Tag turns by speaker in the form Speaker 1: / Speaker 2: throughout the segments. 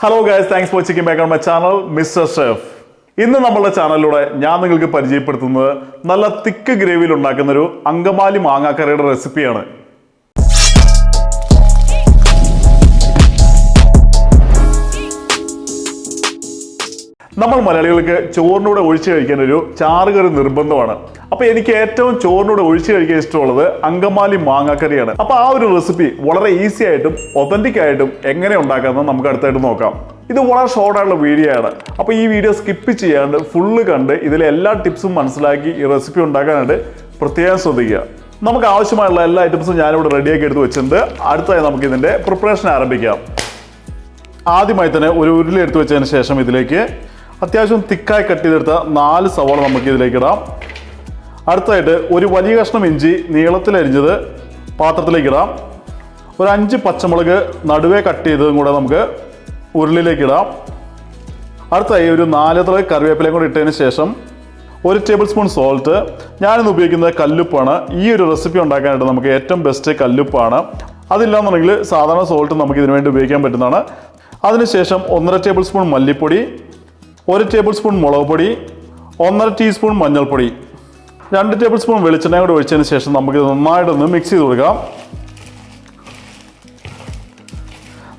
Speaker 1: Hello guys, thanks for checking back on my channel mister chef. ഇന്ന് നമ്മളുടെ ചാനലിലൂടെ ഞാൻ നിങ്ങൾക്ക് പരിചയപ്പെടുത്തുന്നത് നല്ല തിക്ക് ഗ്രേവിയിൽ ഉണ്ടാക്കുന്ന ഒരു അങ്കമാലി മാങ്ങാക്കറിയുടെ റെസിപ്പിയാണ്. നമ്മൾ മലയാളികൾക്ക് ചോറിനൂടെ ഒഴിച്ച് കഴിക്കാൻ ഒരു ചാറുകറി നിർബന്ധമാണ്. അപ്പൊ എനിക്ക് ഏറ്റവും ചോറിനൂടെ ഒഴിച്ച് കഴിക്കാൻ ഇഷ്ടമുള്ളത് അങ്കമാലി മാങ്ങാക്കറിയാണ്. അപ്പൊ ആ ഒരു റെസിപ്പി വളരെ ഈസി ആയിട്ടും ഒതന്റിക് ആയിട്ടും എങ്ങനെ ഉണ്ടാക്കാമെന്ന് നമുക്ക് അടുത്തായിട്ട് നോക്കാം. ഇത് വളരെ ഷോർട്ട് ആയിട്ടുള്ള വീഡിയോ ആണ്. അപ്പോൾ ഈ വീഡിയോ സ്കിപ്പ് ചെയ്യാണ്ട് ഫുള്ള് കണ്ട് ഇതിലെ എല്ലാ ടിപ്സും മനസ്സിലാക്കി ഈ റെസിപ്പി ഉണ്ടാക്കാനായിട്ട് പ്രത്യേകം ശ്രദ്ധിക്കുക. നമുക്ക് ആവശ്യമായുള്ള എല്ലാ ഐറ്റംസും ഞാനിവിടെ റെഡിയാക്കി എടുത്ത് വെച്ചിട്ടുണ്ട്. അടുത്തായി നമുക്ക് ഇതിന്റെ പ്രിപ്പറേഷൻ ആരംഭിക്കാം. ആദ്യമായി തന്നെ ഒരു ഉരുളി എടുത്ത് വെച്ചതിന് ശേഷം ഇതിലേക്ക് അത്യാവശ്യം തിക്കായി കട്ട് ചെയ്തെടുത്ത 4 സവാള നമുക്ക് ഇതിലേക്ക് ഇടാം. അടുത്തായിട്ട് ഒരു വലിയ കഷ്ണം ഇഞ്ചി നീളത്തിൽ അരിഞ്ഞത് പാത്രത്തിലേക്ക് ഇടാം. ഒരു 5 പച്ചമുളക് നടുവേ കട്ട് ചെയ്തതും കൂടെ നമുക്ക് ഉരുളിയിലേക്ക് ഇടാം. അടുത്തായി ഒരു 4 തള കറിവേപ്പിലയും കൂടെ ഇട്ടതിന് ശേഷം 1 ടേബിൾ സ്പൂൺ സോൾട്ട്. ഞാനിന്ന് ഉപയോഗിക്കുന്നത് കല്ലുപ്പാണ്. ഈ ഒരു റെസിപ്പി ഉണ്ടാക്കാനായിട്ട് നമുക്ക് ഏറ്റവും ബെസ്റ്റ് കല്ലുപ്പാണ്. അതില്ലാന്നുണ്ടെങ്കിൽ സാധാരണ സോൾട്ട് നമുക്ക് ഇതിനു വേണ്ടി ഉപയോഗിക്കാൻ പറ്റുന്നതാണ്. അതിനുശേഷം 1.5 ടേബിൾ സ്പൂൺ മല്ലിപ്പൊടി, 1 ടേബിൾ സ്പൂൺ മുളക് പൊടി, 1.5 ടീസ്പൂൺ മഞ്ഞൾപ്പൊടി, 2 ടേബിൾ സ്പൂൺ വെളിച്ചെണ്ണ കൂടെ ഒഴിച്ചതിന് ശേഷം നമുക്ക് നന്നായിട്ടൊന്ന് മിക്സ് ചെയ്ത് കൊടുക്കാം.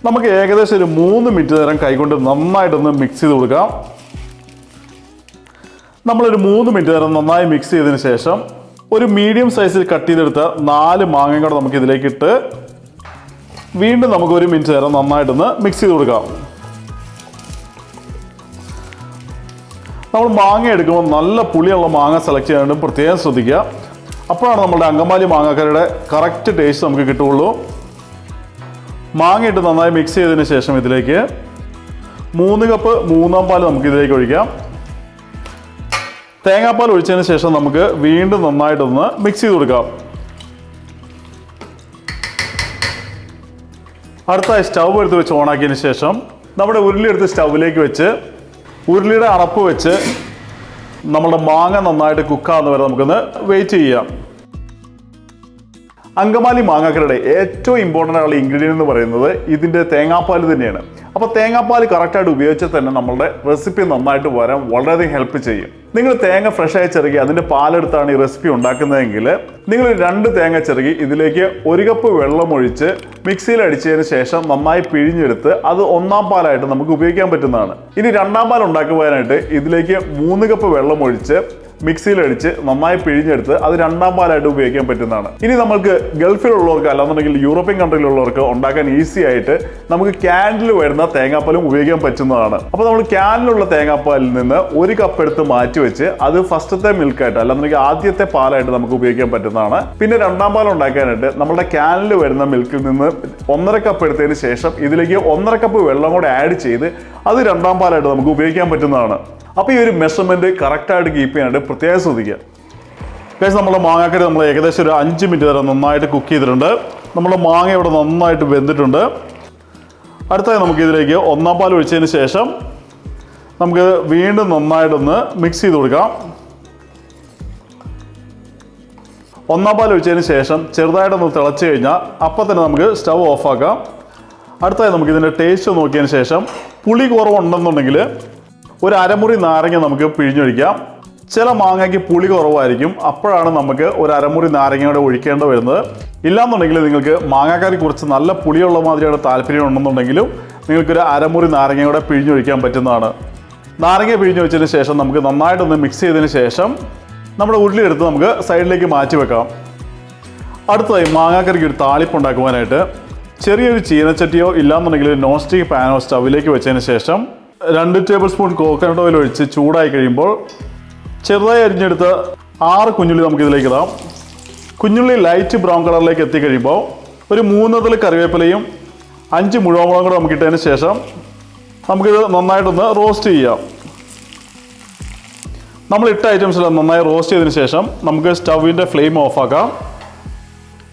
Speaker 1: നമുക്ക് ഏകദേശം ഒരു 3 മിനിറ്റ് നേരം കൈകൊണ്ട് നന്നായിട്ടൊന്ന് മിക്സ് ചെയ്ത് കൊടുക്കാം. നമ്മളൊരു 3 മിനിറ്റ് നേരം നന്നായി മിക്സ് ചെയ്തതിന് ശേഷം ഒരു മീഡിയം സൈസിൽ കട്ട് ചെയ്തെടുത്ത 4 മാങ്ങയും കൂടെ നമുക്ക് ഇതിലേക്ക് ഇട്ട് വീണ്ടും നമുക്ക് 1 മിനിറ്റ് നേരം നന്നായിട്ടൊന്ന് മിക്സ് ചെയ്ത് കൊടുക്കാം. നമ്മൾ മാങ്ങ എടുക്കുമ്പോൾ നല്ല പുളിയുള്ള മാങ്ങ സെലക്ട് ചെയ്യാനായിട്ട് പ്രത്യേകം ശ്രദ്ധിക്കുക. അപ്പോഴാണ് നമ്മുടെ അങ്കമാലി മാങ്ങാക്കറിയുടെ കറക്റ്റ് ടേസ്റ്റ് നമുക്ക് കിട്ടുകയുള്ളൂ. മാങ്ങ ഇട്ട് നന്നായി മിക്സ് ചെയ്തതിന് ശേഷം ഇതിലേക്ക് 3 കപ്പ് 3/4 പാൽ നമുക്ക് ഇതിലേക്ക് ഒഴിക്കാം. തേങ്ങാപ്പാൽ ഒഴിച്ചതിന് ശേഷം നമുക്ക് വീണ്ടും നന്നായിട്ടൊന്ന് മിക്സ് ചെയ്ത് കൊടുക്കാം. അടുത്തായി സ്റ്റൗ എടുത്ത് വെച്ച് ഓണാക്കിയതിന് ശേഷം നമ്മുടെ ഉരുളി എടുത്ത് സ്റ്റൗവിലേക്ക് വെച്ച് ഉരുളിയുടെ അടപ്പ് വെച്ച് നമ്മുടെ മാങ്ങ നന്നായിട്ട് കുക്കാവുന്ന വരെ നമുക്കൊന്ന് വെയിറ്റ് ചെയ്യാം. അങ്കമാലി മാങ്ങാക്കറിയുടെ ഏറ്റവും ഇമ്പോർട്ടൻ്റ് ആയിട്ടുള്ള ഇൻഗ്രീഡിയൻ്റ് എന്ന് പറയുന്നത് ഇതിൻ്റെ തേങ്ങാപ്പാൽ തന്നെയാണ്. അപ്പോൾ തേങ്ങാപ്പാൽ കറക്റ്റായിട്ട് ഉപയോഗിച്ചാൽ തന്നെ നമ്മളുടെ റെസിപ്പി നന്നായിട്ട് വരാൻ വളരെയധികം ഹെൽപ്പ് ചെയ്യും. നിങ്ങൾ തേങ്ങ ഫ്രഷായി ചിരകി അതിൻ്റെ പാലെടുത്താണ് ഈ റെസിപ്പി ഉണ്ടാക്കുന്നതെങ്കിൽ നിങ്ങൾ 2 തേങ്ങ ചിരകി ഇതിലേക്ക് 1 കപ്പ് വെള്ളം ഒഴിച്ച് മിക്സിയിൽ അടിച്ചതിന് ശേഷം നന്നായി പിഴിഞ്ഞെടുത്ത് അത് 1/4 പാലായിട്ട് നമുക്ക് ഉപയോഗിക്കാൻ പറ്റുന്നതാണ്. ഇനി 2/2 പാൽ ഉണ്ടാക്കുവാനായിട്ട് ഇതിലേക്ക് 3 കപ്പ് വെള്ളം ഒഴിച്ച് മിക്സിയിൽ അടിച്ച് നന്നായി പിഴിഞ്ഞെടുത്ത് അത് 2/2 പാലായിട്ട് ഉപയോഗിക്കാൻ പറ്റുന്നതാണ്. ഇനി നമുക്ക് ഗൾഫിലുള്ളവർക്ക് അല്ലാന്നുണ്ടെങ്കിൽ യൂറോപ്യൻ കൺട്രിയിലുള്ളവർക്ക് ഉണ്ടാക്കാൻ ഈസി ആയിട്ട് നമുക്ക് ക്യാനിൽ വരുന്ന തേങ്ങാപ്പാലും ഉപയോഗിക്കാൻ പറ്റുന്നതാണ്. അപ്പോൾ നമ്മൾ ക്യാനിലുള്ള തേങ്ങാപ്പാലിൽ നിന്ന് 1 കപ്പ് എടുത്ത് മാറ്റി വെച്ച് അത് ഫസ്റ്റത്തെ മിൽക്കായിട്ട് അല്ലാന്നുണ്ടെങ്കിൽ ആദ്യത്തെ പാലായിട്ട് നമുക്ക് ഉപയോഗിക്കാൻ പറ്റുന്നതാണ്. പിന്നെ 2/2 പാൽ ഉണ്ടാക്കാനായിട്ട് നമ്മുടെ ക്യാനിൽ വരുന്ന മിൽക്കിൽ നിന്ന് 1.5 കപ്പ് എടുത്തതിന് ശേഷം ഇതിലേക്ക് 1.5 കപ്പ് വെള്ളം കൂടെ ആഡ് ചെയ്ത് അത് 2/2 പാലായിട്ട് നമുക്ക് ഉപയോഗിക്കാൻ പറ്റുന്നതാണ്. അപ്പോൾ ഈ ഒരു മെഷർമെന്റ് കറക്റ്റായിട്ട് കീപ്പ് ചെയ്യാനായിട്ട് പ്രത്യേകം ശ്രദ്ധിക്കുക. ഗൈസ്, നമ്മുടെ മാങ്ങാക്കറി നമ്മൾ ഏകദേശം ഒരു 5 മിനിറ്റ് വരെ നന്നായിട്ട് കുക്ക് ചെയ്തിട്ടുണ്ട്. നമ്മുടെ മാങ്ങ ഇവിടെ നന്നായിട്ട് വെന്തിട്ടുണ്ട്. അടുത്തായി നമുക്ക് ഇതിലേക്ക് 1/4 പാൽ ഒഴിച്ചതിന് ശേഷം നമുക്ക് വീണ്ടും നന്നായിട്ടൊന്ന് മിക്സ് ചെയ്ത് കൊടുക്കാം. 1/4 പാൽ ഒഴിച്ചതിന് ശേഷം ചെറുതായിട്ടൊന്ന് തിളച്ച് കഴിഞ്ഞാൽ അപ്പം തന്നെ നമുക്ക് സ്റ്റൗ ഓഫാക്കാം. അടുത്തായി നമുക്ക് ഇതിൻ്റെ ടേസ്റ്റ് നോക്കിയതിന് ശേഷം പുളി കുറവുണ്ടെന്നുണ്ടെങ്കിൽ ഒരു അരമുറി നാരങ്ങ നമുക്ക് പിഴിഞ്ഞൊഴിക്കാം. ചില മാങ്ങയ്ക്ക് പുളി കുറവായിരിക്കും, അപ്പോഴാണ് നമുക്ക് ഒരു അരമുറി നാരങ്ങയോടെ ഒഴിക്കേണ്ടി വരുന്നത്. ഇല്ലാന്നുണ്ടെങ്കിൽ നിങ്ങൾക്ക് മാങ്ങാക്കറി കുറച്ച് നല്ല പുളിയുള്ള മാതിരിയുടെ താല്പര്യം ഉണ്ടെന്നുണ്ടെങ്കിലും നിങ്ങൾക്കൊരു അരമുറി നാരങ്ങയോടെ പിഴിഞ്ഞൊഴിക്കാൻ പറ്റുന്നതാണ്. നാരങ്ങ പിഴിഞ്ഞൊഴിച്ചതിന് ശേഷം നമുക്ക് നന്നായിട്ടൊന്ന് മിക്സ് ചെയ്തതിന് ശേഷം നമ്മുടെ ഉരുളി എടുത്ത് നമുക്ക് സൈഡിലേക്ക് മാറ്റി വെക്കാം. അടുത്തതായി മാങ്ങാക്കറിക്ക് ഒരു താളിപ്പ് ഉണ്ടാക്കുവാനായിട്ട് ചെറിയൊരു ചീനച്ചട്ടിയോ ഇല്ലാന്നുണ്ടെങ്കിൽ നോൺ സ്റ്റിക്ക് പാനോ സ്റ്റവിലേക്ക് വെച്ചതിന് ശേഷം 2 ടേബിൾ സ്പൂൺ കോക്കനട്ട് ഓയിൽ ഒഴിച്ച് ചൂടായി കഴിയുമ്പോൾ ചെറുതായി അരിഞ്ഞെടുത്ത് 6 കുഞ്ഞുള്ളി നമുക്ക് ഇതിലേക്ക് ഇടാം. കുഞ്ഞുള്ളി ലൈറ്റ് ബ്രൗൺ കളറിലേക്ക് എത്തിക്കഴിയുമ്പോൾ ഒരു 3 തള കറിവേപ്പിലയും 5 മുഴുവൻ കൂടെ നമുക്ക് ഇട്ടതിന് ശേഷം നമുക്കിത് നന്നായിട്ടൊന്ന് റോസ്റ്റ് ചെയ്യാം. നമ്മൾ ഇട്ട ഐറ്റംസെല്ലാം നന്നായി റോസ്റ്റ് ചെയ്തതിന് ശേഷം നമുക്ക് സ്റ്റൗവിൻ്റെ ഫ്ലെയിം ഓഫാക്കാം.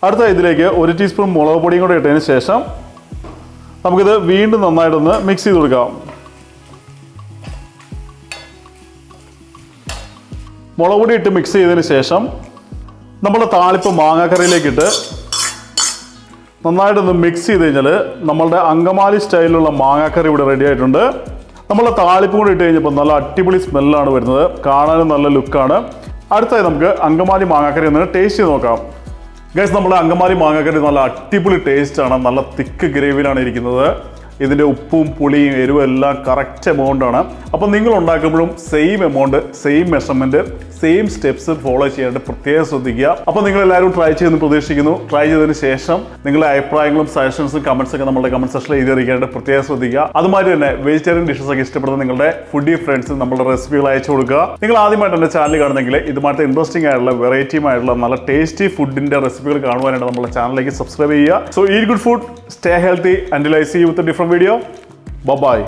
Speaker 1: അടുത്ത ഇതിലേക്ക് 1 ടീസ്പൂൺ മുളക് പൊടിയും കൂടെ ഇട്ടതിന് ശേഷം നമുക്കിത് വീണ്ടും നന്നായിട്ടൊന്ന് മിക്സ് ചെയ്ത് കൊടുക്കാം. മുളക് പൊടി ഇട്ട് മിക്സ് ചെയ്തതിന് ശേഷം നമ്മൾ താളിപ്പ് മാങ്ങാക്കറിയിലേക്കിട്ട് നന്നായിട്ടൊന്ന് മിക്സ് ചെയ്ത് കഴിഞ്ഞാൽ നമ്മളുടെ അങ്കമാലി സ്റ്റൈലിലുള്ള മാങ്ങാക്കറി ഇവിടെ റെഡി ആയിട്ടുണ്ട്. നമ്മളെ താളിപ്പ് കൂടി ഇട്ട് കഴിഞ്ഞപ്പോൾ നല്ല അടിപൊളി സ്മെല്ലാണ് വരുന്നത്, കാണാനും നല്ല ലുക്കാണ്. അടുത്തായി നമുക്ക് അങ്കമാലി മാങ്ങാക്കറി ഒന്ന് ടേസ്റ്റ് ചെയ്ത് നോക്കാം. ഗൈസ്, നമ്മുടെ അങ്കമാലി മാങ്ങാക്കറി നല്ല അടിപൊളി ടേസ്റ്റാണ്, നല്ല തിക്ക് ഗ്രേവിയിലാണ് ഇരിക്കുന്നത്. ഇതിൻ്റെ ഉപ്പും പുളിയും എരിവും എല്ലാം കറക്റ്റ് എമൗണ്ടാണ്. അപ്പോൾ നിങ്ങൾ ഉണ്ടാക്കുമ്പോഴും same amount, same measurement, same steps follow ചെയ്യാനായിട്ട് പ്രത്യേകം ശ്രദ്ധിക്കുക. അപ്പോൾ നിങ്ങൾ എല്ലാവരും ട്രൈ ചെയ്യുമെന്ന് പ്രതീക്ഷിക്കുന്നു. ട്രൈ ചെയ്തതിന് ശേഷം നിങ്ങളുടെ അഭിപ്രായങ്ങളും സജഷൻസും കമൻസ് ഒക്കെ നമ്മുടെ കമന്റ് സെക്ഷനിൽ എഴുതി അറിയിക്കാനായിട്ട് പ്രത്യേകം ശ്രദ്ധിക്കുക. അതുമാതിരി തന്നെ വെജിറ്റേറിയൻ ഡിഷസ് ഒക്കെ ഇഷ്ടപ്പെടുന്ന നിങ്ങളുടെ ഫുഡി ഫ്രണ്ട്സിന് നമ്മുടെ റെസിപ്പികൾ അയച്ചു കൊടുക്കുക. നിങ്ങൾ ആദ്യമായിട്ട് എൻ്റെ ചാനൽ കാണുന്നെങ്കിൽ ഇതുമായിട്ട് ഇൻട്രസ്റ്റിംഗ് ആയിട്ടുള്ള വെറൈറ്റിയുമായിട്ടുള്ള നല്ല ടേസ്റ്റി ഫുഡിൻ്റെ റെസിപ്പികൾ കാണുവാനായിട്ട് നമ്മുടെ ചാനലിലേക്ക് സബ്സ്ക്രൈബ് ചെയ്യുക. So eat good food, stay healthy, until I see you with a different video. Bye bye.